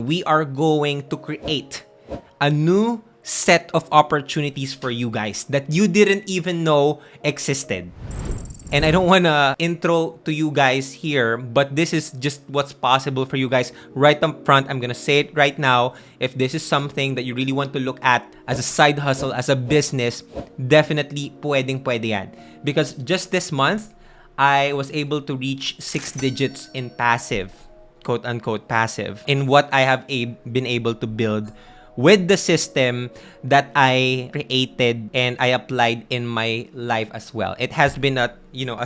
we are going to create a new set of opportunities for you guys that you didn't even know existed. And I don't want to intro to you guys here, but this is just what's possible for you guys right up front. I'm going to say it right now. If this is something that you really want to look at as a side hustle, as a business, definitely pwede yan. Because just this month, I was able to reach 6 digits in passive, quote unquote passive, in what I have been able to build with the system that I created and I applied in my life as well. It has been a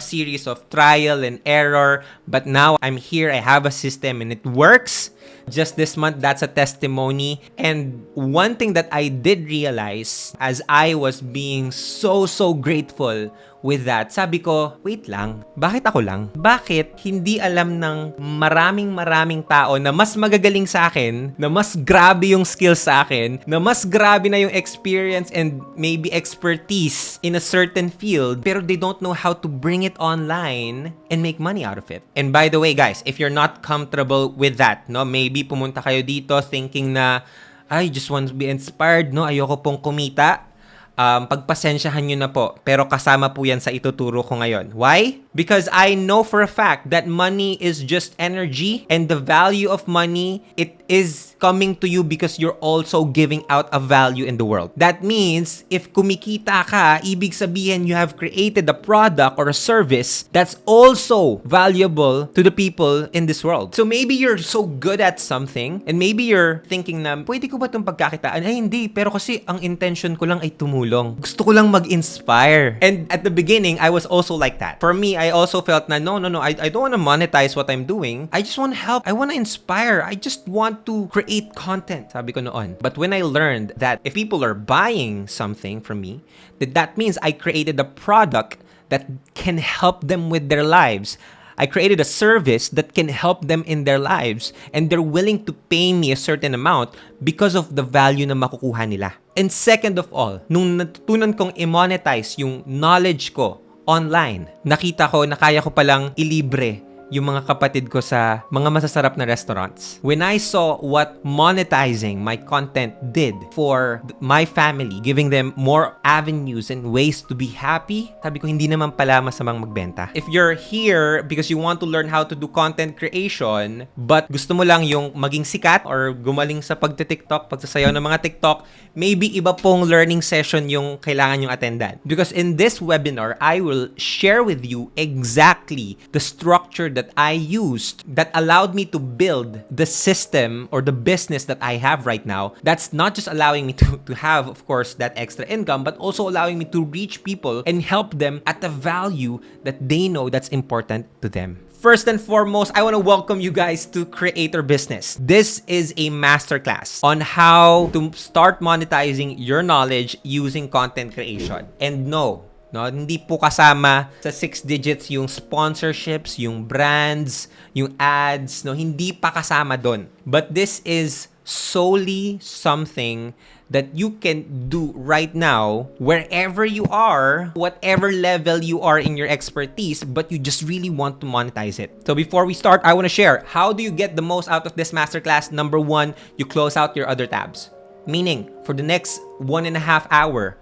series of trial and error, but now I'm here, I have a system and it works. Just this month, that's a testimony. And one thing that I did realize as I was being so grateful with that, sabi ko, wait lang, bakit ako lang? Bakit hindi alam ng maraming tao na mas magagaling sa akin, na mas grabe yung skills sa akin, na mas grabe na yung experience and maybe expertise in a certain field, pero they don't know how to bring it online and make money out of it. And by the way, guys, if you're not comfortable with that, no, maybe pumunta kayo dito thinking na, I just want to be inspired, no, ayoko pong kumita. Pagpasensyahan nyo na po. Pero kasama po yan sa ituturo ko ngayon. Why? Because I know for a fact that money is just energy, and the value of money, it is coming to you because you're also giving out a value in the world. That means, if kumikita ka, ibig sabihin you have created a product or a service that's also valuable to the people in this world. So maybe you're so good at something, and maybe you're thinking na, pwede ko ba itong pagkakitaan? Ay, hindi. Pero kasi ang intention ko lang ay tumulong. Gusto ko lang mag-inspire. And at the beginning, I was also like that. For me, I also felt na, no, I don't want to monetize what I'm doing. I just want to help. I want to inspire. I just want to create content. Sabi ko noon. But when I learned that if people are buying something from me, that means I created a product that can help them with their lives. I created a service that can help them in their lives, and they're willing to pay me a certain amount because of the value na makukuha nila. And second of all, nung natutunan kong i-monetize yung knowledge ko online, nakita ko na kaya ko palang ilibre yung mga kapatid ko sa mga masasarap na restaurants. When I saw what monetizing my content did for my family, giving them more avenues and ways to be happy, sabi ko, hindi naman pala masamang magbenta. If you're here because you want to learn how to do content creation, but gusto mo lang yung maging sikat or gumaling sa pagti-TikTok, pagsasayaw ng mga TikTok, maybe iba pong learning session yung kailangan yung attendan. Because in this webinar, I will share with you exactly the structure that I used that allowed me to build the system or the business that I have right now. That's not just allowing me to have, of course, that extra income, but also allowing me to reach people and help them at a value that they know that's important to them. First and foremost, I want to welcome you guys to Creator Business. This is a masterclass on how to start monetizing your knowledge using content creation. And no, hindi po kasama sa 6 digits yung sponsorships, yung brands, yung ads, hindi pa kasama doon. But this is solely something that you can do right now wherever you are, whatever level you are in your expertise, but you just really want to monetize it. So before we start, I want to share, how do you get the most out of this masterclass? Number 1, you close out your other tabs. Meaning, for the next 1.5 hours,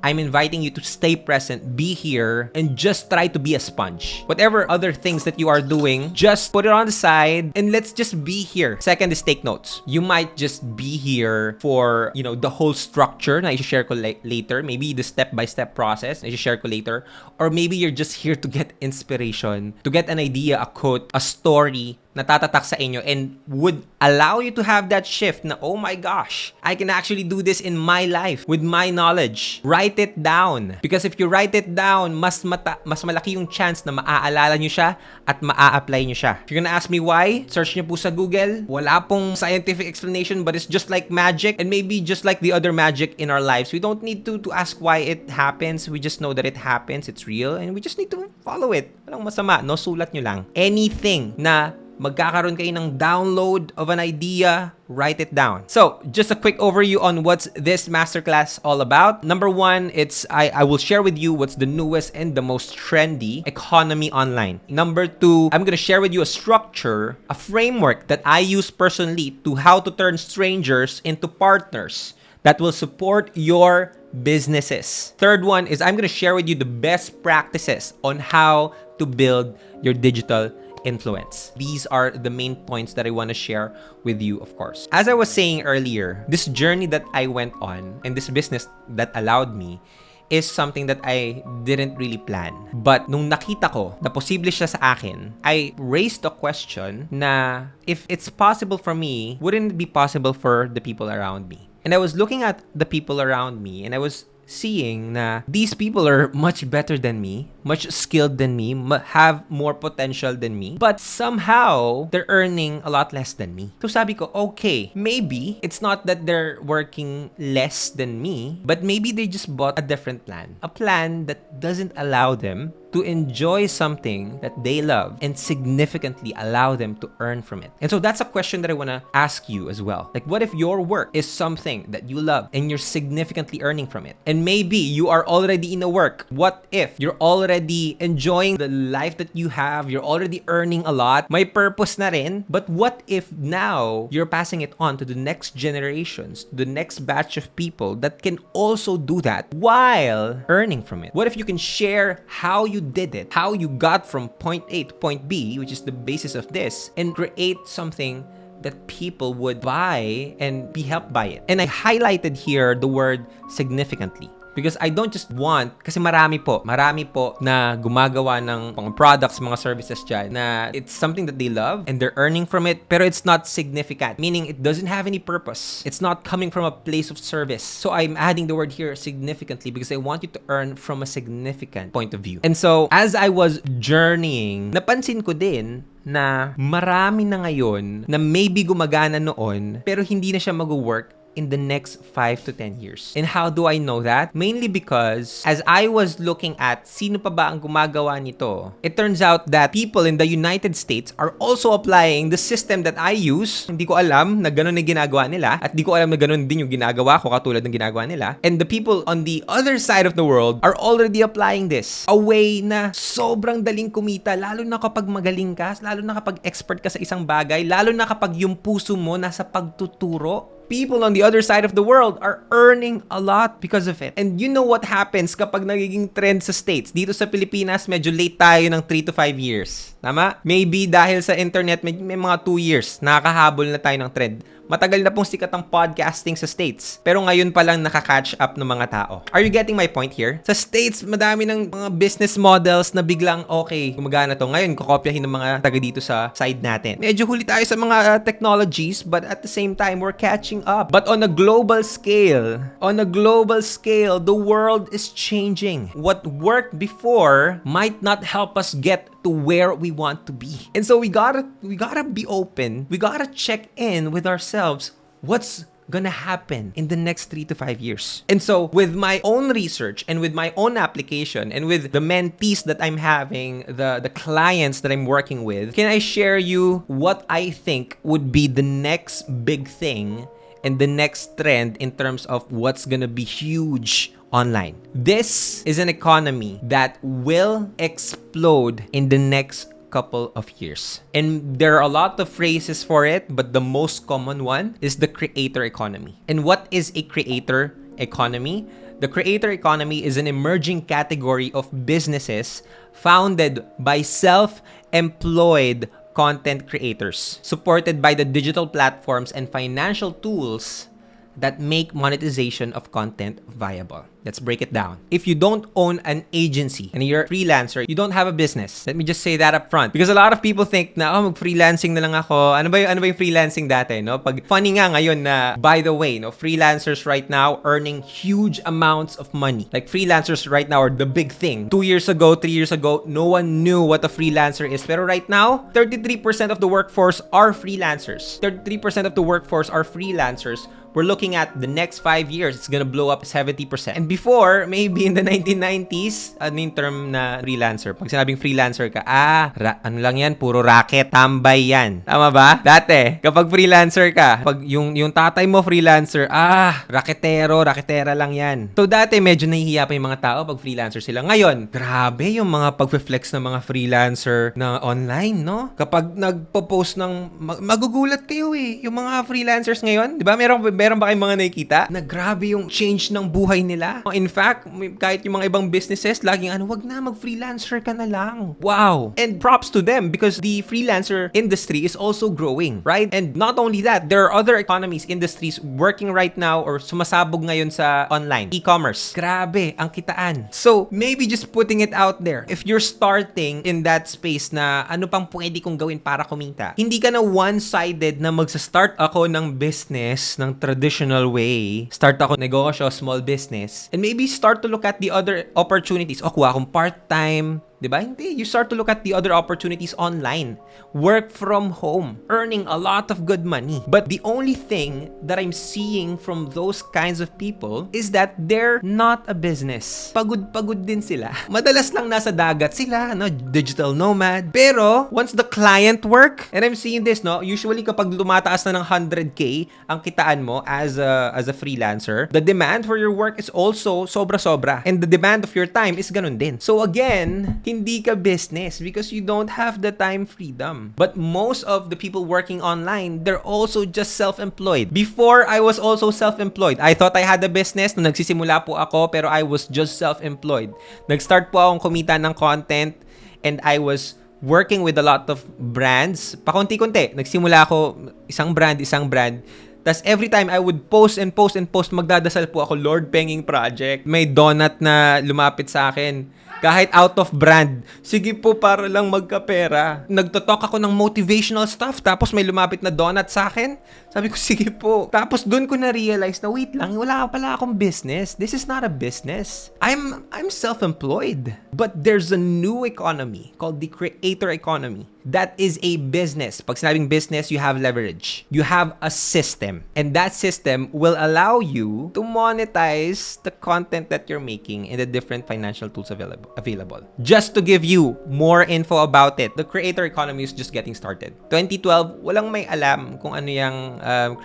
I'm inviting you to stay present, be here, and just try to be a sponge. Whatever other things that you are doing, just put it on the side and let's just be here. Second is take notes. You might just be here for, the whole structure na i-share ko later. Maybe the step-by-step process na i-share ko later. Or maybe you're just here to get inspiration, to get an idea, a quote, a story na tatatak sa inyo and would allow you to have that shift na, oh my gosh, I can actually do this in my life with my knowledge. Write it down. Because if you write it down, mas malaki yung chance na maaalala nyo siya at maa-apply nyo siya. If you're gonna ask me why, search nyo po sa Google. Wala pong scientific explanation, but it's just like magic, and maybe just like the other magic in our lives. We don't need to ask why it happens. We just know that it happens, it's real, and we just need to follow it. Walang masama, no? Sulat nyo lang. Anything na magkakaroon kayo ng download of an idea, write it down. So, just a quick overview on what's this masterclass all about. Number one, I will share with you what's the newest and the most trendy economy online. Number two, I'm gonna share with you a structure, a framework that I use personally to how to turn strangers into partners that will support your businesses. Third one is I'm gonna share with you the best practices on how to build your digital influence. These are the main points that I want to share with you, of course. As I was saying earlier, this journey that I went on and this business that allowed me is something that I didn't really plan. But nung nakita ko na posible siya sa akin, I raised the question na if it's possible for me, wouldn't it be possible for the people around me? And I was looking at the people around me and I was seeing na these people are much better than me, much skilled than me, have more potential than me, but somehow they're earning a lot less than me. So sabi ko, okay, maybe it's not that they're working less than me, but maybe they just bought a different plan. A plan that doesn't allow them to enjoy something that they love and significantly allow them to earn from it. And so that's a question that I want to ask you as well. Like, what if your work is something that you love and you're significantly earning from it? And maybe you are already in a work. What if you're already enjoying the life that you have? You're already earning a lot. May purpose na rin. But what if now you're passing it on to the next generations, the next batch of people that can also do that while earning from it? What if you can share how you did it, how you got from point A to point B, which is the basis of this, and create something that people would buy and be helped by it? And I highlighted here the word significantly. Because I don't just want, kasi marami po na gumagawa ng mga products, mga services dyan, na it's something that they love and they're earning from it, pero it's not significant. Meaning, it doesn't have any purpose. It's not coming from a place of service. So I'm adding the word here significantly because I want you to earn from a significant point of view. And so, as I was journeying, napansin ko din na marami na ngayon na maybe gumagana noon, pero hindi na siya mag-work in the next 5 to 10 years. And how do I know that? Mainly because as I was looking at sino pa ba ang gumagawa nito, it turns out that people in the United States are also applying the system that I use. Hindi ko alam na ganun na ginagawa nila at di ko alam na ganun din yung ginagawa ko katulad ng ginagawa nila. And the people on the other side of the world are already applying this. A way na sobrang daling kumita, lalo na kapag magaling ka, lalo na kapag expert ka sa isang bagay, lalo na kapag yung puso mo nasa pagtuturo. People on the other side of the world are earning a lot because of it. And you know what happens kapag nagiging trend sa States? Dito sa Pilipinas, medyo late tayo ng 3 to 5 years. Tama? Maybe dahil sa internet, may mga 2 years, nakakahabol na tayo ng trend. Matagal na pong sikat ang podcasting sa States. Pero ngayon pa lang nakaka-catch up ng mga tao. Are you getting my point here? Sa States, madami ng mga business models na biglang, okay, gumagana to. Ngayon, kokopyahin ng mga taga dito sa side natin. Medyo huli tayo sa mga technologies, but at the same time, we're catching up. But on a global scale, the world is changing. What worked before might not help us get to where we want to be. And so we gotta be open. We gotta check in with ourselves. What's gonna happen in the next 3 to 5 years? And so with my own research and with my own application and with the mentees that I'm having, the clients that I'm working with, can I share you what I think would be the next big thing and the next trend in terms of what's gonna be huge online? This is an economy that will explode in the next couple of years. And there are a lot of phrases for it, but the most common one is the creator economy. And what is a creator economy? The creator economy is an emerging category of businesses founded by self-employed content creators, supported by the digital platforms and financial tools that make monetization of content viable. Let's break it down. If you don't own an agency and you're a freelancer, you don't have a business. Let me just say that up front. Because a lot of people think na, mag-freelancing na lang ako. Ano ba yung freelancing dati, no? Pag funny nga ngayon na, by the way, no, freelancers right now earning huge amounts of money. Like freelancers right now are the big thing. 2 years ago, 3 years ago, no one knew what a freelancer is. Pero right now, 33% of the workforce are freelancers. 33% of the workforce are freelancers we're looking at the next 5 years, it's gonna blow up 70%. And before, maybe in the 1990s, ano yung term na freelancer? Pag sinabing freelancer ka, ano lang yan, puro racket, tambay yan. Tama ba? Dati, kapag freelancer ka, pag yung tatay mo freelancer, raketera lang yan. So dati, medyo nahihiya pa yung mga tao pag freelancer sila. Ngayon, grabe yung mga pag-flex ng mga freelancer na online, no? Kapag nagpo-post ng, magugulat kayo eh, yung mga freelancers ngayon, di ba? Meron ba kayong mga nakikita na grabe yung change ng buhay nila? In fact, kahit yung mga ibang businesses, laging wag na, mag-freelancer ka na lang. Wow! And props to them because the freelancer industry is also growing, right? And not only that, there are other industries working right now or sumasabog ngayon sa online. E-commerce. Grabe, ang kitaan. So, maybe just putting it out there. If you're starting in that space na ano pang pwede kong gawin para kumita, hindi ka na one-sided na magsa-start ako ng business ng traditional way. Start ako negosyo, small business. And maybe start to look at the other opportunities. O, kuha akong part-time. Diba? Hindi. You start to look at the other opportunities online. Work from home. Earning a lot of good money. But the only thing that I'm seeing from those kinds of people is that they're not a business. Pagod-pagod din sila. Madalas lang nasa dagat sila, no? Digital nomad. Pero, once the client work, and I'm seeing this, no? Usually kapag lumataas na ng 100K ang kitaan mo as a freelancer, the demand for your work is also sobra-sobra. And the demand of your time is ganun din. So again, hindi ka business because you don't have the time freedom. But most of the people working online, they're also just self-employed. Before, I was also self-employed. I thought I had a business nung nagsisimula po ako, pero I was just self-employed. Nag-start po akong kumita ng content and I was working with a lot of brands. Pakunti-kunti. Nagsimula ako isang brand. Tas every time I would post, magdadasal po ako, Lord, penging project. May donut na lumapit sa akin. Kahit out of brand. Sige po, para lang magkapera. Nagtotalk ako ng motivational stuff, tapos may lumapit na donut sa akin. Sabi ko, sige po. Tapos dun ko na-realize na, wait lang, wala pala akong business. This is not a business. I'm self-employed. But there's a new economy called the creator economy. That is a business. Pag sinabing business, you have leverage. You have a system. And that system will allow you to monetize the content that you're making in the different financial tools available. Just to give you more info about it, the creator economy is just getting started. 2012, walang may alam kung ano yung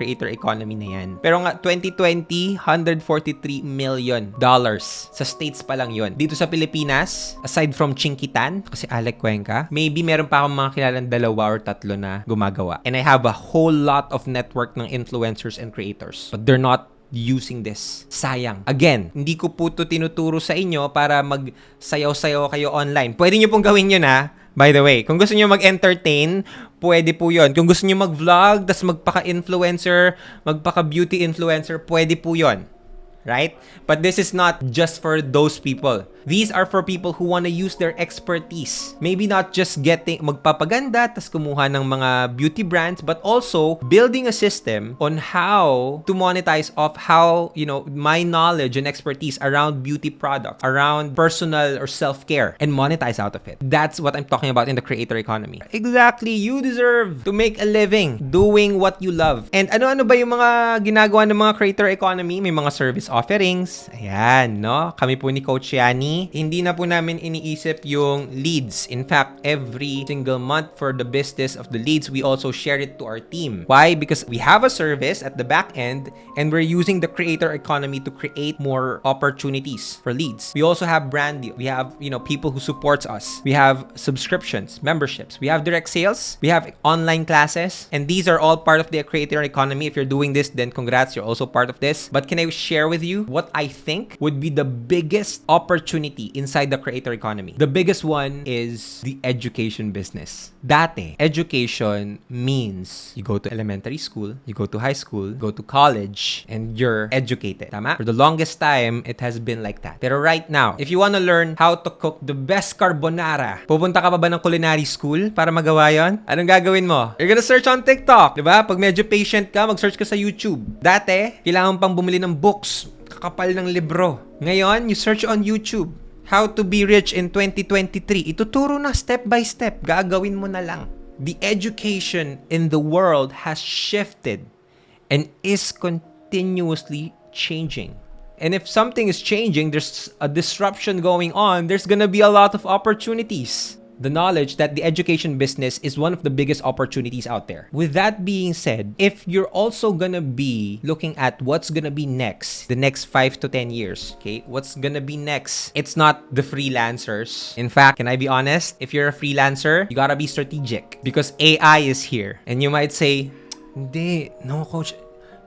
creator economy na yan. Pero nga, 2020, $143 million sa States pa lang yon. Dito sa Pilipinas, aside from Chinkitan, kasi Alec Cuenca, maybe meron pa akong mga kilalang 2 or 3 na gumagawa. And I have a whole lot of network ng influencers and creators. But they're not using this. Sayang. Again, hindi ko po ito tinuturo sa inyo para magsayaw-sayaw kayo online. Pwede nyo pong gawin yun, ha? By the way, kung gusto nyo mag-entertain, pwede po yun. Kung gusto nyo mag-vlog, tas magpaka-influencer, magpaka-beauty influencer, pwede po yun. Right? But this is not just for those people. These are for people who want to use their expertise. Maybe not just magpapaganda, tas kumuha ng mga beauty brands, but also building a system on how to monetize off how, my knowledge and expertise around beauty products, around personal or self-care, and monetize out of it. That's what I'm talking about in the creator economy. Exactly. You deserve to make a living doing what you love. And ano-ano ba yung mga ginagawa ng mga creator economy? May mga service offerings. Ayan, no? Kami po ni Coach Yani, hindi na po namin iniisip yung leads. In fact, every single month for the business of the leads, we also share it to our team. Why? Because we have a service at the back end and we're using the creator economy to create more opportunities for leads. We also have brand deal. We have, people who supports us. We have subscriptions, memberships. We have direct sales. We have online classes. And these are all part of the creator economy. If you're doing this, then congrats, you're also part of this. But can I share with you what I think would be the biggest opportunity inside the creator economy? The biggest one is the education business. Dati, education means you go to elementary school, you go to high school, go to college, and you're educated. Tama? For the longest time, it has been like that. Pero right now, if you want to learn how to cook the best carbonara, pupunta ka pa ba ng culinary school para magawa yon? Anong gagawin mo? You're gonna search on TikTok, diba? Pag medyo patient ka, mag-search ka sa YouTube. Dati, kailangan pang bumili ng books, kakapal ng libro. Ngayon, you search on YouTube. How to be rich in 2023. Ituturo na step by step. Gagawin mo na lang. The education in the world has shifted and is continuously changing. And if something is changing, there's a disruption going on, there's gonna be a lot of opportunities. The knowledge that the education business is one of the biggest opportunities out there. With that being said, if you're also gonna be looking at what's gonna be next, the next 5 to 10 years, okay? What's gonna be next? It's not the freelancers. In fact, can I be honest? If you're a freelancer, you gotta be strategic because AI is here. And you might say, hindi, no coach,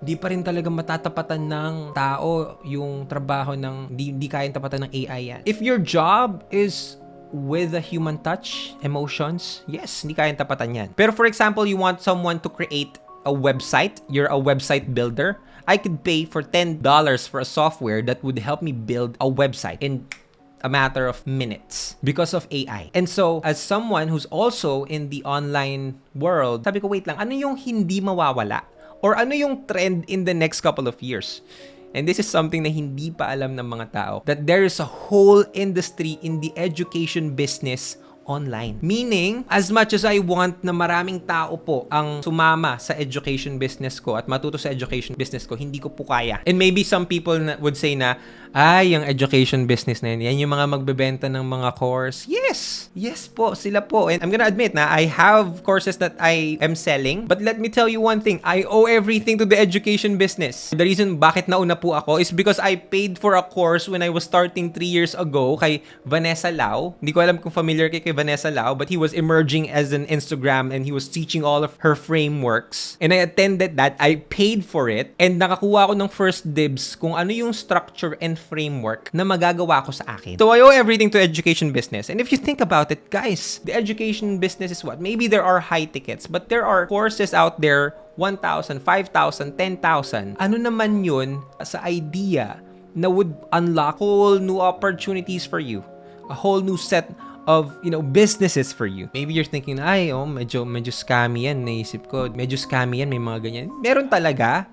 di pa rin talaga matatapatan ng tao yung trabaho ng, di kayang tapatan ng AI yan. If your job is with a human touch, emotions, yes, hindi kayang tapatan yan. Pero for example, you want someone to create a website, you're a website builder, I could pay for $10 for a software that would help me build a website in a matter of minutes because of AI. And so, as someone who's also in the online world, sabi ko, wait lang, ano yung hindi mawawala? Or ano yung trend in the next couple of years? And this is something na hindi pa alam ng mga tao, that there is a whole industry in the education business online. Meaning, as much as I want na maraming tao po ang sumama sa education business ko at matuto sa education business ko, hindi ko po kaya. And maybe some people would say na, ay, yung education business na yan yung mga magbebenta ng mga course. Yes! Yes po, sila po. And I'm gonna admit na I have courses that I am selling. But let me tell you one thing, I owe everything to the education business. The reason bakit nauna po ako is because I paid for a course when I was starting 3 years ago kay Vanessa Lau. Hindi ko alam kung familiar kay Vanessa Lau, but he was emerging as an Instagram and he was teaching all of her frameworks. And I attended that. I paid for it. And nakakuha ako ng first dibs kung ano yung structure and framework na magagawa ko sa akin. So I owe everything to education business. And if you think about it, guys, the education business is what? Maybe there are high tickets, but there are courses out there, 1,000, 5,000, 10,000. Ano naman yun sa idea na would unlock whole new opportunities for you? A whole new set of, businesses for you. Maybe you're thinking, ay, medyo scammy yan, naisip ko. Medyo scammy yan, may mga ganyan. Meron talaga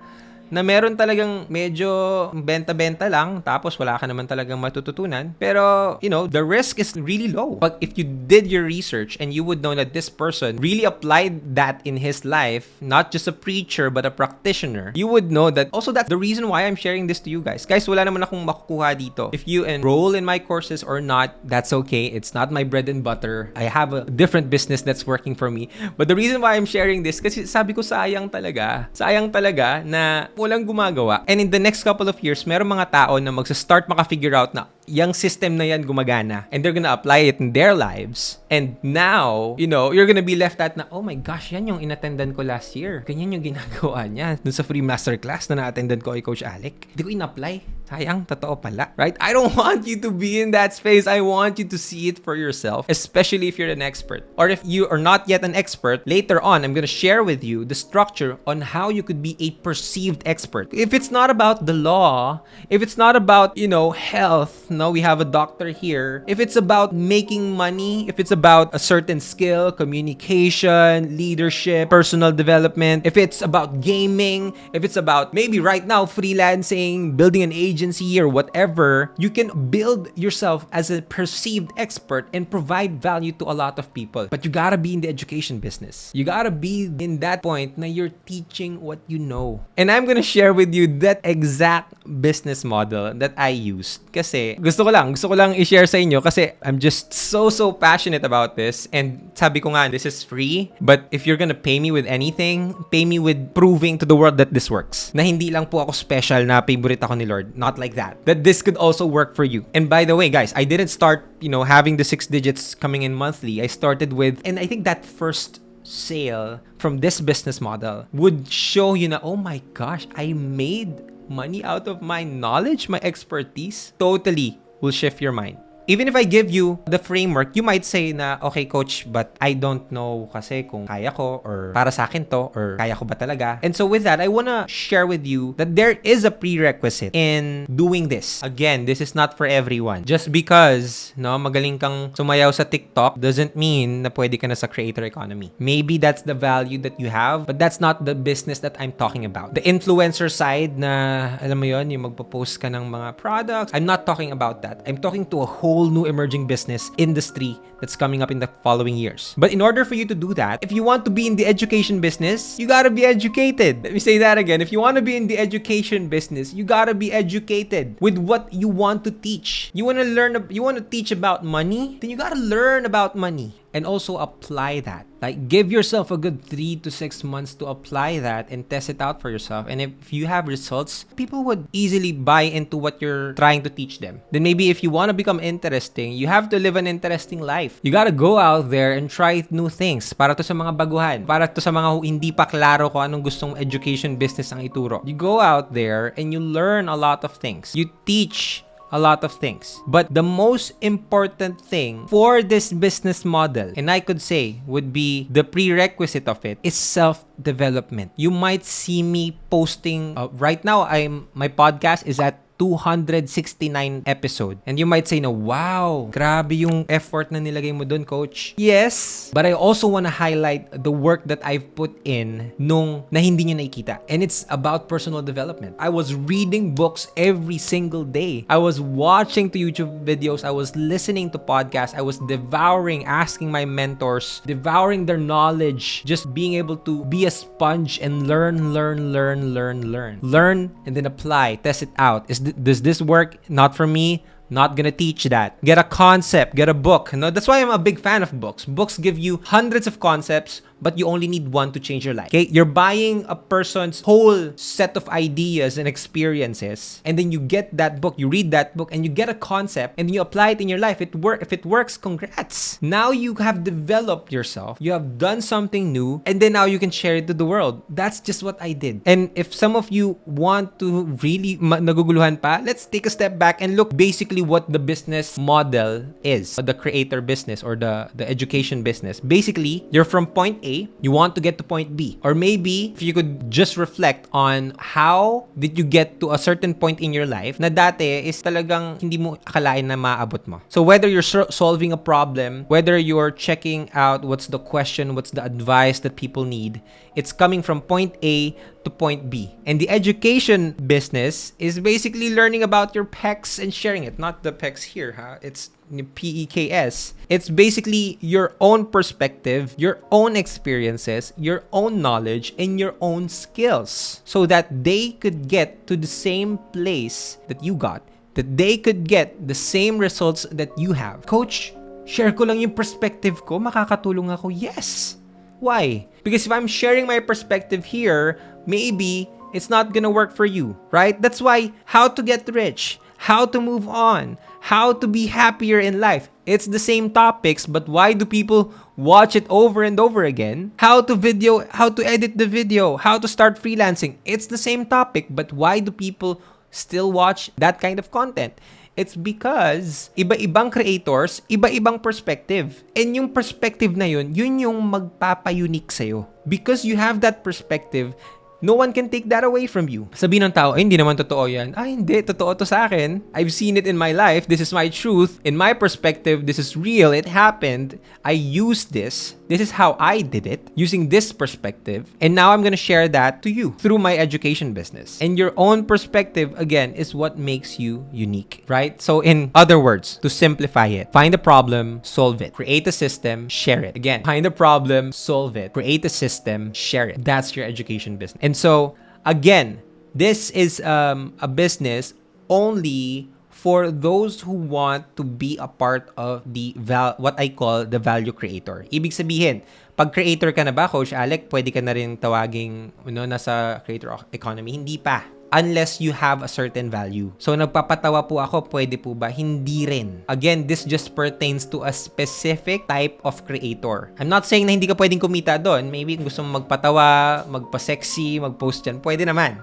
na meron talagang medyo benta-benta lang tapos wala ka naman talagang matututunan. Pero, the risk is really low. But if you did your research and you would know that this person really applied that in his life, not just a preacher but a practitioner, you would know that also that's the reason why I'm sharing this to you guys. Guys, wala naman akong makukuha dito. If you enroll in my courses or not, that's okay. It's not my bread and butter. I have a different business that's working for me. But the reason why I'm sharing this, kasi sabi ko sayang talaga na walang gumagawa. And in the next couple of years, meron mga tao na magsa-start maka-figure out na yung system na yan gumagana. And they're gonna apply it in their lives. And now, you're gonna be left at na, oh my gosh, yan yung inattendan ko last year. Ganyan yung ginagawa niya dun sa free masterclass na na-attendan ko kay Coach Alec. Hindi ko in-apply. Sayang, totoo pala. Right? I don't want you to be in that space. I want you to see it for yourself, especially if you're an expert. Or if you are not yet an expert, later on, I'm gonna share with you the structure on how you could be a perceived expert. If it's not about the law, if it's not about, health, we have a doctor here. If it's about making money, if it's about a certain skill, communication, leadership, personal development, if it's about gaming, if it's about maybe right now freelancing, building an agency or whatever, you can build yourself as a perceived expert and provide value to a lot of people. But you gotta be in the education business. You gotta be in that point na you're teaching what you know. And I'm gonna share with you that exact business model that I used. Kasi gusto ko lang i-share sa inyo kasi I'm just so passionate about this. And sabi ko nga, this is free. But if you're gonna pay me with anything, pay me with proving to the world that this works. Na hindi lang po ako special na favorite ako ni Lord. Not like that. That this could also work for you. And by the way, guys, I didn't start, having the 6 digits coming in monthly. I started with, and I think that first sale from this business model would show you na, oh my gosh, I made money out of my knowledge, my expertise. Totally will shift your mind. Even if I give you the framework, you might say na, okay, coach, but I don't know kasi kung kaya ko or para sa akin to or kaya ko ba talaga. And so with that, I wanna share with you that there is a prerequisite in doing this. Again, this is not for everyone. Just because, magaling kang sumayaw sa TikTok doesn't mean na pwede ka na sa creator economy. Maybe that's the value that you have, but that's not the business that I'm talking about. The influencer side na, alam mo yon, yung magpo-post ka ng mga products, I'm not talking about that. I'm talking to a whole whole new emerging business industry that's coming up in the following years. But in order for you to do that, if you want to be in the education business, you gotta be educated. Let me say that again. If you want to be in the education business, you gotta be educated with what you want to teach. You want to teach about money, then you gotta learn about money and also apply that. Like, give yourself a good 3 to 6 months to apply that and test it out for yourself. And if you have results, people would easily buy into what you're trying to teach them. Then maybe if you want to become interesting, you have to live an interesting life. You gotta go out there and try new things. Para to sa mga baguhan. Para to sa mga hindi pa klaro kung anong gustong education business ang ituro. You go out there and you learn a lot of things. You teach a lot of things. But the most important thing for this business model, and I could say would be the prerequisite of it, is self-development. You might see me posting right now. My podcast is at 269 episode. And you might say, no, wow, grabe yung effort na nilagay mo dun, coach. Yes, but I also want to highlight the work that I've put in nung na hindi nyo nakikita. And it's about personal development. I was reading books every single day. I was watching to YouTube videos. I was listening to podcasts. I was devouring, asking my mentors, devouring their knowledge, just being able to be a sponge and learn and then apply, test it out. Does this work? Not for me. Not gonna teach that. Get a concept, get a book. No, that's why I'm a big fan of books. Books give you hundreds of concepts, but you only need one to change your life. Okay? You're buying a person's whole set of ideas and experiences, and then you get that book, you read that book, and you get a concept, and you apply it in your life. If it works, congrats. Now you have developed yourself. You have done something new, and then now you can share it to the world. That's just what I did. And if some of you want to really naguguluhan pa, let's take a step back and look basically what the business model is. The creator business or the education business. Basically, you're from point A, you want to get to point B. Or maybe, if you could just reflect on how did you get to a certain point in your life na dati is talagang hindi mo akalain na maabot mo. So whether you're solving a problem, whether you're checking out what's the question, what's the advice that people need, it's coming from point A to point B. And the education business is basically learning about your pecs and sharing it. Not the pecs here, huh? It's PEKS. It's basically your own perspective, your own experiences, your own knowledge, and your own skills so that they could get to the same place that you got, that they could get the same results that you have. Coach, share ko lang yung perspective ko, makakatulong ako. Yes. Why? Because if I'm sharing my perspective here, maybe it's not gonna work for you, right? That's why how to get rich, how to move on, how to be happier in life. It's the same topics, but why do people watch it over and over again? How to edit the video, how to start freelancing. It's the same topic, but why do people still watch that kind of content? It's because iba-ibang creators, iba-ibang perspective. And yung perspective na yun yung magpapa-unique sa'yo. Because you have that perspective, no one can take that away from you. Sabihin ng tao, hindi naman totoo yan. Hindi, totoo to sa akin. I've seen it in my life. This is my truth. In my perspective, this is real. It happened. I used this. This is how I did it, using this perspective. And now I'm gonna share that to you through my education business. And your own perspective, again, is what makes you unique, right? So in other words, to simplify it, find a problem, solve it. Create a system, share it. Again, find a problem, solve it. Create a system, share it. That's your education business. And so, again, this is a business only for those who want to be a part of the what I call the value creator. Ibig sabihin, pag creator ka na ba, Coach Alec, pwede ka na rin tawaging nasa creator economy? Hindi pa. Unless you have a certain value. So, nagpapatawa po ako, pwede po ba? Hindi rin. Again, this just pertains to a specific type of creator. I'm not saying na hindi ka pwedeng kumita doon. Maybe kung gusto mong magpatawa, magpa-sexy, mag-post dyan, pwede naman.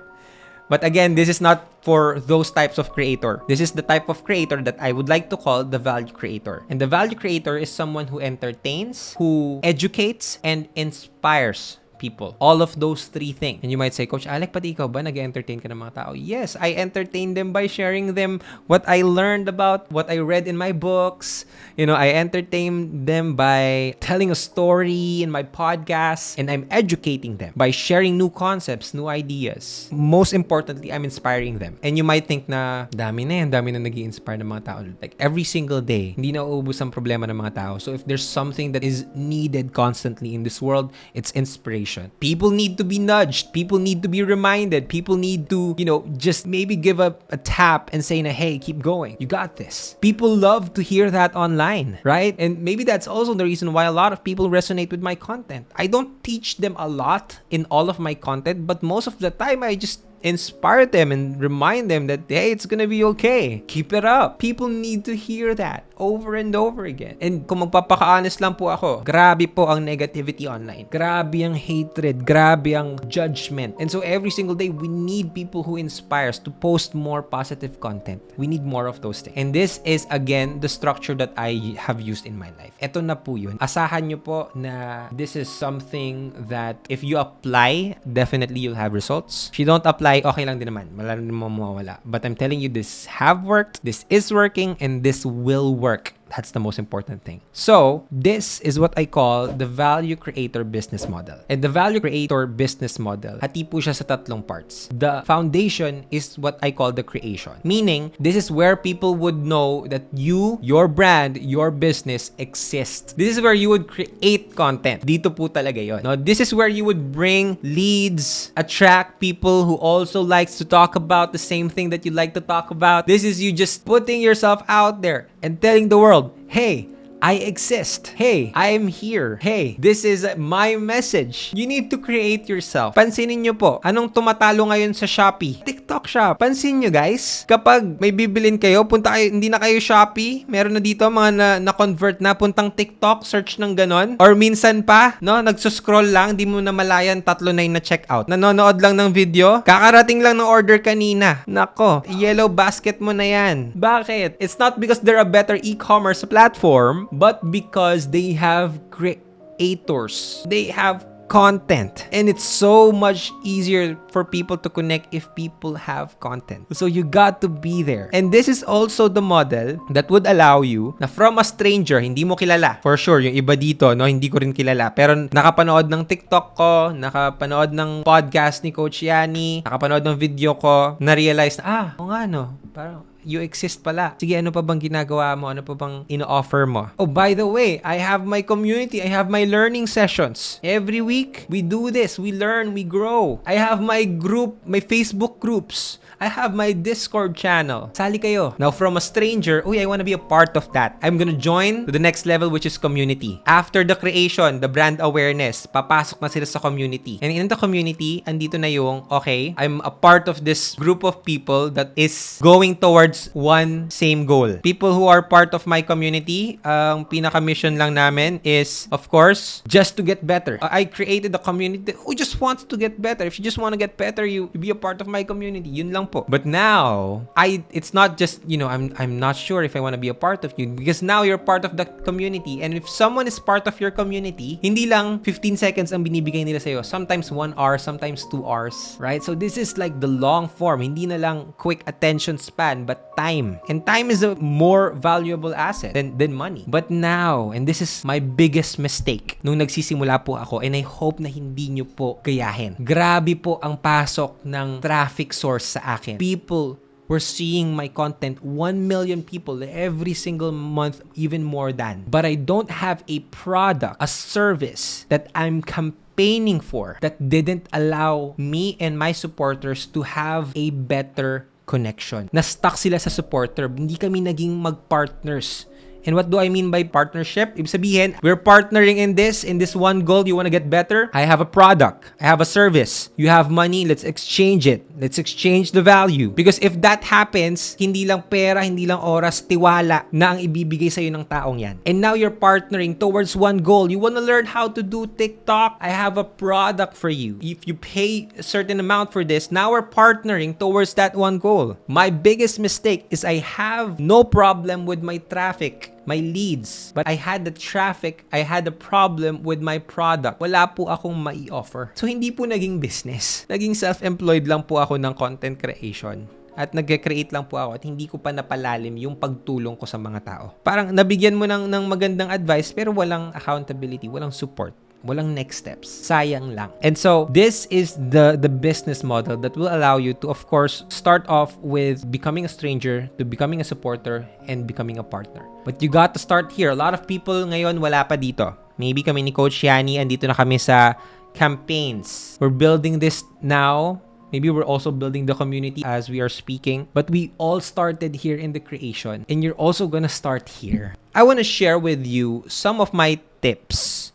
But again, this is not for those types of creator. This is the type of creator that I would like to call the value creator. And the value creator is someone who entertains, who educates, and inspires people. All of those three things. And you might say, Coach Alec, pati ikaw ba nag-entertain ka ng mga tao? Yes, I entertain them by sharing them what I learned about, what I read in my books. I entertain them by telling a story in my podcast, and I'm educating them by sharing new concepts, new ideas. Most importantly, I'm inspiring them. And you might think na dami na nag-i-inspire ng mga tao. Like every single day, hindi na uubos ang problema ng mga tao. So if there's something that is needed constantly in this world, it's inspiration. People need to be nudged. People need to be reminded. People need to, just maybe give a tap and say na, hey, keep going. You got this. People love to hear that online, right? And maybe that's also the reason why a lot of people resonate with my content. I don't teach them a lot in all of my content, but most of the time I just inspire them and remind them that, hey, it's gonna be okay. Keep it up. People need to hear that over and over again. And kung magpapaka-honest lang po ako, grabe po ang negativity online. Grabe ang hatred. Grabe ang judgment. And so every single day, we need people who inspire us to post more positive content. We need more of those things. And this is, again, the structure that I have used in my life. Ito na po yun. Asahan nyo po na this is something that if you apply, definitely you'll have results. If you don't apply, okay lang din naman. Wala naman mawawala. But I'm telling you, this have worked, this is working, and this will work. That's the most important thing. So, this is what I call the value creator business model. And the value creator business model, hati po siya sa tatlong parts. The foundation is what I call the creation. Meaning, this is where people would know that you, your brand, your business exists. This is where you would create content. Dito po talaga yun. No? This is where you would bring leads, attract people who also likes to talk about the same thing that you like to talk about. This is you just putting yourself out there and telling the world, hey, I exist. Hey, I am here. Hey, this is my message. You need to create yourself. Pansinin nyo po, anong tumatalo ngayon sa Shopee? TikTok Shop. Pansin nyo guys, kapag may bibilin kayo, punta kayo, hindi na kayo Shopee. Meron na dito mga na-convert na, puntang TikTok, search ng ganon. Or minsan pa, nagsuscroll lang, di mo na malayan, 3 na yung na-checkout. Nanonood lang ng video, kakarating lang ng order kanina. Nako, yellow basket mo na yan. Bakit? It's not because they're a better e-commerce platform, but because they have creators. They have content. And it's so much easier for people to connect if people have content. So you got to be there. And this is also the model that would allow you na from a stranger, hindi mo kilala. For sure, yung iba dito, hindi ko rin kilala. Pero nakapanood ng TikTok ko, nakapanood ng podcast ni Coach Yani, nakapanood ng video ko, na-realize na, o nga parang you exist pala. Sige, ano pa bang ginagawa mo? Ano pa bang ino-offer mo? Oh, by the way, I have my community. I have my learning sessions. Every week, we do this. We learn, we grow. I have my group, my Facebook groups. I have my Discord channel. Sali kayo. Now, from a stranger, I want to be a part of that. I'm gonna join to the next level, which is community. After the creation, the brand awareness, papasok na sila sa community. And in the community, andito na yung, okay, I'm a part of this group of people that is going towards one same goal. People who are part of my community, ang pinaka-mission lang namin is, of course, just to get better. I created a community who just wants to get better. If you just want to get better, you be a part of my community. Yun lang po. But now, it's not just, I'm not sure if I want to be a part of you, because now you're part of the community. And if someone is part of your community, hindi lang 15 seconds ang binibigay nila sa'yo. Sometimes 1 hour, sometimes 2 hours, right? So this is like the long form. Hindi na lang quick attention span, but time. And time is a more valuable asset than money. But now, and this is my biggest mistake nung nagsisimula po ako, and I hope na hindi nyo po gayahin. Grabe po ang pasok ng traffic source sa akin. People were seeing my content, 1 million people every single month, even more than. But I don't have a product, a service that I'm campaigning for that didn't allow me and my supporters to have a better connection. Na-stuck sila sa supporter. Hindi kami naging mag-partners. And what do I mean by partnership? Ibig sabihin, we're partnering in this one goal. You want to get better? I have a product. I have a service. You have money. Let's exchange it. Let's exchange the value. Because if that happens, hindi lang pera, hindi lang oras, tiwala na ang ibibigay sa'yo ng taong yan. And now you're partnering towards one goal. You want to learn how to do TikTok? I have a product for you. If you pay a certain amount for this, now we're partnering towards that one goal. My biggest mistake is I have no problem with my traffic. my leads, but I had the traffic, I had a problem with my product. Wala po akong mai-offer. So, hindi po naging business. Naging self-employed lang po ako ng content creation. At nag-create lang po ako at hindi ko pa napalalim yung pagtulong ko sa mga tao. Parang nabigyan mo ng magandang advice pero walang accountability, walang support. Walang next steps. Sayang lang. And so, this is the business model that will allow you to, of course, start off with becoming a stranger, to becoming a supporter, and becoming a partner. But you got to start here. A lot of people ngayon wala pa dito. Maybe kami ni Coach Yani, andito na kami sa campaigns. We're building this now. Maybe we're also building the community as we are speaking. But we all started here in the creation. And you're also gonna start here. I want to share with you some of my tips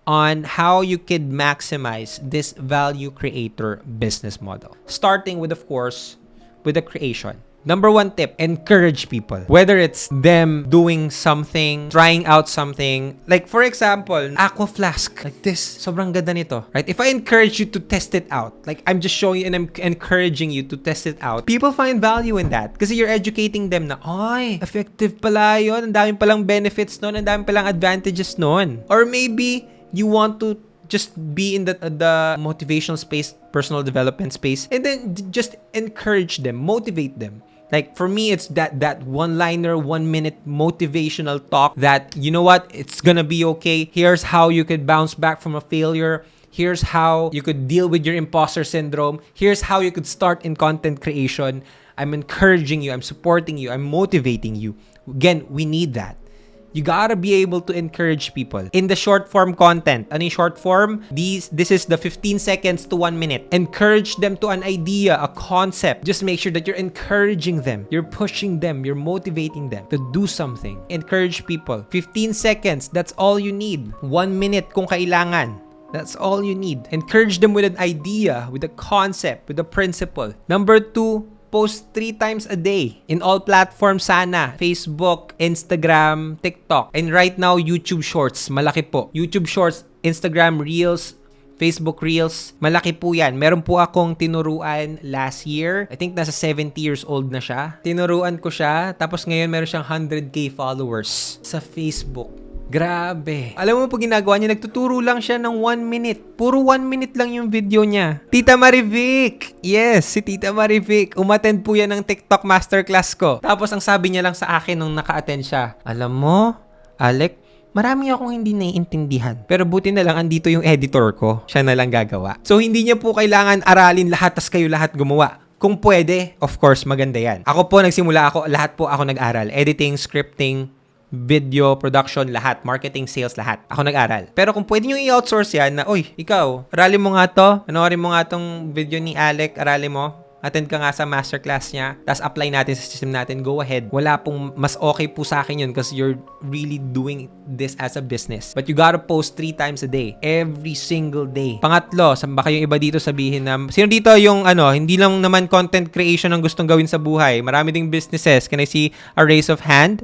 on how you could maximize this value creator business model. Starting with, of course, with the creation. Number one tip, encourage people. Whether it's them doing something, trying out something. Like, for example, aqua flask. Like this, sobrang ganda nito. Right? If I encourage you to test it out, like I'm just showing you and I'm encouraging you to test it out, people find value in that. Kasi you're educating them na, ay, effective pala yun. Ang dami palang benefits nun. Ang dami palang advantages nun. Or maybe, you want to just be in the motivational space, personal development space, and then just encourage them, motivate them. Like for me, it's that one-liner, 1-minute motivational talk that, you know what, it's gonna be okay. Here's how you could bounce back from a failure. Here's how you could deal with your imposter syndrome. Here's how you could start in content creation. I'm encouraging you. I'm supporting you. I'm motivating you. Again, we need that. You gotta be able to encourage people. In the short form content, ano yung short form? This is the 15 seconds to 1 minute. Encourage them to an idea, a concept. Just make sure that you're encouraging them. You're pushing them. You're motivating them to do something. Encourage people. 15 seconds, that's all you need. 1 minute kung kailangan. That's all you need. Encourage them with an idea, with a concept, with a principle. Number 2, post 3 times a day in all platforms sana. Facebook, Instagram, TikTok. And right now, YouTube Shorts. Malaki po. YouTube Shorts, Instagram Reels, Facebook Reels. Malaki po yan. Meron po akong tinuruan last year. I think nasa 70 years old na siya. Tinuruan ko siya. Tapos ngayon meron siyang 100k followers sa Facebook. Grabe. Alam mo po ginagawa niya, nagtuturo lang siya ng 1 minute. Puro 1 minute lang yung video niya. Tita Marivic! Yes, si Tita Marivic. Umattend po yan ng TikTok masterclass ko. Tapos ang sabi niya lang sa akin nung naka-attend siya, alam mo, Alec, marami akong hindi naiintindihan. Pero buti na lang andito yung editor ko. Siya na lang gagawa. So hindi niya po kailangan aralin lahat tas kayo lahat gumawa. Kung pwede, of course, maganda yan. Ako po, lahat po ako nag-aral. Editing, scripting, video, production, lahat. Marketing, sales, lahat. Ako nag-aral. Pero kung pwede nyo i-outsource yan na, uy, ikaw, aralin mo nga to. Panoorin mo nga tong video ni Alec. Aralin mo. Attend ka nga sa masterclass niya. Tapos apply natin sa system natin. Go ahead. Wala pong mas okay po sa akin yun because you're really doing this as a business. But you gotta post 3 times a day. Every single day. Pangatlo, baka yung iba dito sabihin na, sino dito yung hindi lang naman content creation ang gustong gawin sa buhay. Marami ding businesses. Can I see a raise of hand?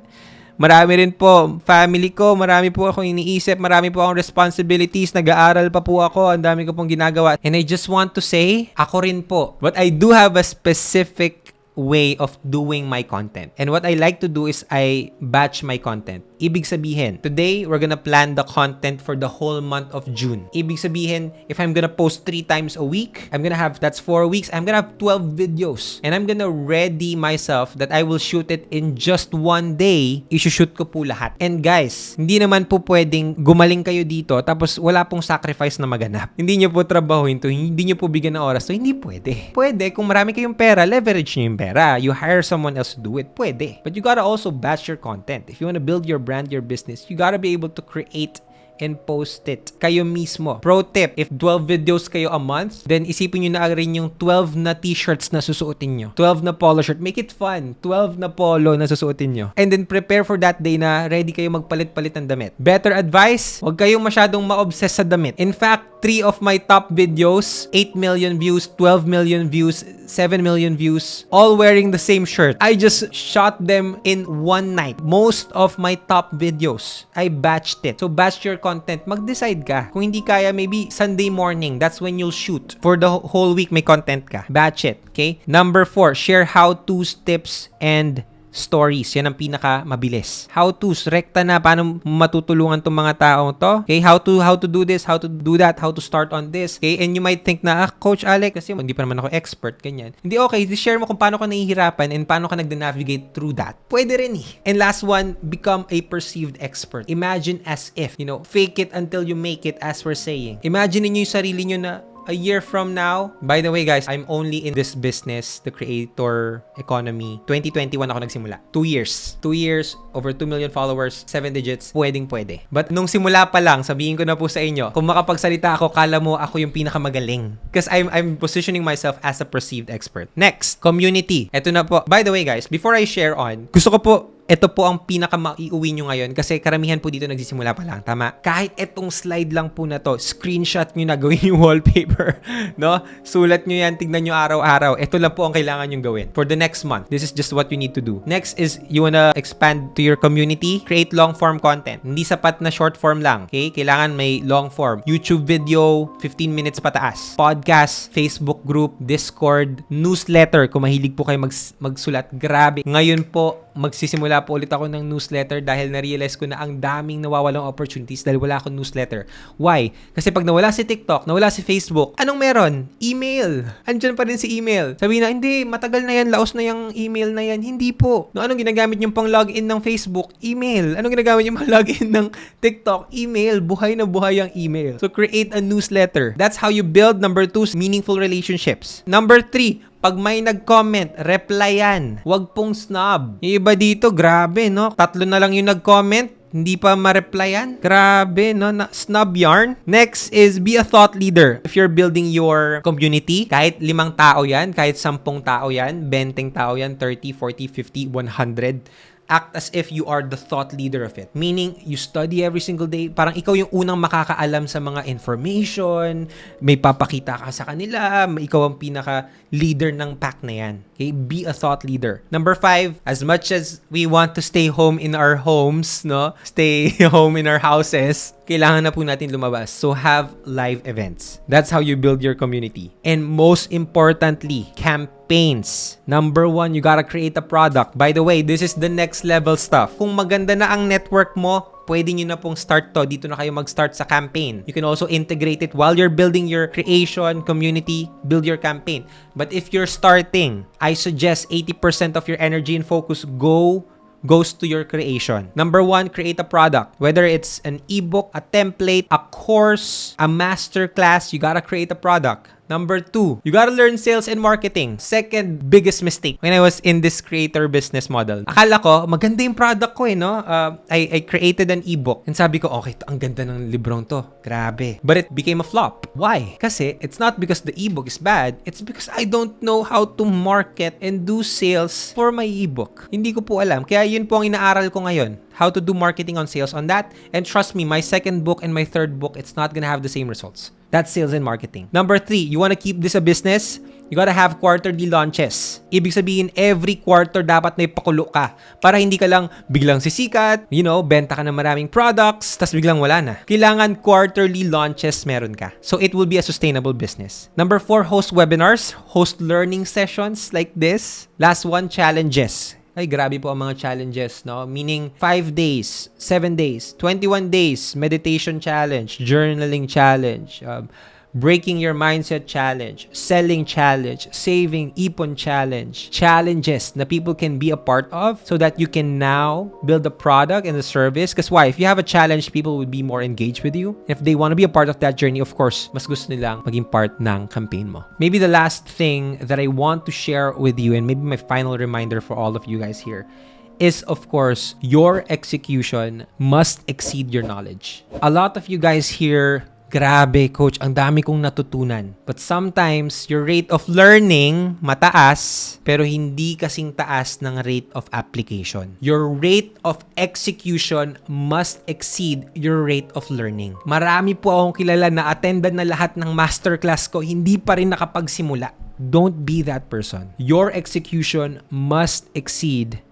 Marami rin po, family ko, marami po akong iniisip, marami po akong responsibilities, nag-aaral pa po ako, ang dami ko pong ginagawa. And I just want to say, ako rin po. But I do have a specific way of doing my content. And what I like to do is I batch my content. Ibig sabihin, today, we're gonna plan the content for the whole month of June. Ibig sabihin, if I'm gonna post 3 times a week, that's 4 weeks, I'm gonna have 12 videos. And I'm gonna ready myself that I will shoot it in just 1 day. I-shoot ko po lahat. And guys, hindi naman po pwedeng gumaling kayo dito tapos wala pong sacrifice na maganap. Hindi nyo po trabahuin to, hindi nyo po bigyan ng oras to, hindi pwede. Pwede, kung marami kayong pera, leverage nyo yung pera. You hire someone else to do it. Pwede. But you gotta also batch your content. If you wanna build your brand, your business, you gotta be able to create and post it kayo mismo. Pro tip, if 12 videos kayo a month, then isipin nyo na rin yung 12 na t-shirts na susuotin nyo. 12 na polo shirt. Make it fun. 12 na polo na susuotin nyo. And then prepare for that day na ready kayo magpalit-palit ng damit. Better advice, huwag kayong masyadong ma-obsess sa damit. In fact, 3 of my top videos, 8 million views, 12 million views, 7 million views, all wearing the same shirt. I just shot them in one night. Most of my top videos, I batched it. So batch your content. Mag-decide ka. Kung hindi kaya, maybe Sunday morning, that's when you'll shoot. For the whole week, may content ka. Batch it. Okay? Number 4, share how-to's, tips, and stories. Yan ang pinaka mabilis. How-tos, rekta na paano matutulungan tong mga taong to. Okay, how to do this, how to do that, how to start on this. Okay, and you might think na, Coach Alec, kasi hindi pa naman ako expert, ganyan. Hindi, okay, share mo kung paano ka nahihirapan and paano ka nag-navigate through that. Pwede rin eh. And last one, become a perceived expert. Imagine as if, fake it until you make it, as we're saying. Imagine niyo yung sarili nyo na a year from now. By the way, guys, I'm only in this business, the creator economy. 2021 ako nagsimula. 2 years. 2 years, over 2 million followers, 7 digits. Pwede. But nung simula pa lang, sabihin ko na po sa inyo, kung makapagsalita ako, kala mo ako yung pinakamagaling. Because I'm positioning myself as a perceived expert. Next, community. Ito na po. By the way, guys, before I share on, gusto ko po, ito po ang pinaka-maiuwi nyo ngayon kasi karamihan po dito nagsisimula pa lang. Tama? Kahit itong slide lang po na to, screenshot nyo na, gawin yung wallpaper. No? Sulat nyo yan, tignan nyo araw-araw. Ito lang po ang kailangan nyo gawin for the next month. This is just what you need to do. Next is you wanna expand to your community, create long-form content. Hindi sapat na short form lang. Okay? Kailangan may long form. YouTube video, 15 minutes pataas. Podcast, Facebook group, Discord, newsletter. Kung mahilig po kayo magsulat, grabe. Ngayon po, magsisimula po ulit ako ng newsletter dahil na-realize ko na ang daming nawawalang opportunities dahil wala akong newsletter. Why? Kasi pag nawala si TikTok, nawala si Facebook, anong meron? Email. Andyan pa rin si email. Sabi na, hindi, matagal na yan, laos na yung email na yan. Hindi po. No, anong ginagamit yung pang login ng Facebook? Email. Anong ginagamit yung pang login ng TikTok? Email. Buhay na buhay ang email. So, create a newsletter. That's how you build, number 2, meaningful relationships. Number 3, pag may nag-comment, replyan. Huwag pong snob. Yung iba dito, grabe, no? 3 na lang yung nag-comment, hindi pa ma-replyan. Grabe, no? Snob yarn. Next is be a thought leader. If you're building your community, kahit 5 tao yan, kahit 10 tao yan, 20 tao yan, 30, 40, 50, 100, act as if you are the thought leader of it. Meaning, you study every single day. Parang ikaw yung unang makakaalam sa mga information. May papakita ka sa kanila. Ikaw ang pinaka-leader ng pack na yan. Okay? Be a thought leader. Number 5, as much as we want to stay home in our homes, no? Stay home in our houses, kailangan na po natin lumabas. So, have live events. That's how you build your community. And most importantly, campaigns. Number 1, you gotta create a product. By the way, this is the next level stuff. Kung maganda na ang network mo, pwede nyo na pong start to. Dito na kayo mag-start sa campaign. You can also integrate it while you're building your creation, community, build your campaign. But if you're starting, I suggest 80% of your energy and focus goes to your creation. Number 1, create a product. Whether it's an ebook, a template, a course, a masterclass, you gotta create a product. Number 2, you gotta learn sales and marketing. Second biggest mistake when I was in this creator business model. Akala ko, maganda yung product ko no? I created an ebook. And sabi ko, okay, ang ganda ng librong to. Grabe. But it became a flop. Why? Kasi it's not because the ebook is bad. It's because I don't know how to market and do sales for my ebook. Hindi ko po alam. Kaya yun po ang inaaral ko ngayon. How to do marketing on sales on that. And trust me, my second book and my third book, it's not gonna have the same results. That's sales and marketing. Number 3, you want to keep this a business? You gotta have quarterly launches. Ibig sabihin, every quarter dapat may pakulo ka. Para hindi ka lang biglang sisikat, benta ka ng maraming products, tas biglang wala na. Kailangan quarterly launches meron ka. So it will be a sustainable business. Number 4, host webinars, host learning sessions like this. Last one, challenges. Ay, grabe po ang mga challenges, no? Meaning, 5 days, 7 days, 21 days, meditation challenge, journaling challenge, breaking your mindset challenge, selling challenge, saving ipon challenge, challenges na people can be a part of so that you can now build a product and a service. Because why? If you have a challenge, people will be more engaged with you. If they want to be a part of that journey, of course, mas gusto nilang maging part ng campaign mo. Maybe the last thing that I want to share with you, and maybe my final reminder for all of you guys here, is of course, your execution must exceed your knowledge. A lot of you guys here, grabe, coach, ang dami kong natutunan. But sometimes, your rate of learning, mataas, pero hindi kasing taas ng rate of application. Your rate of execution must exceed your rate of learning. Marami po akong kilala na attendan na lahat ng masterclass ko, hindi pa rin nakapagsimula. Don't be that person. Your execution must exceed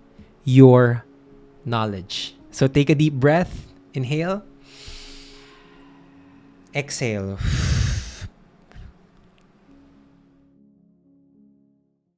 your knowledge. So take a deep breath, inhale, exhale.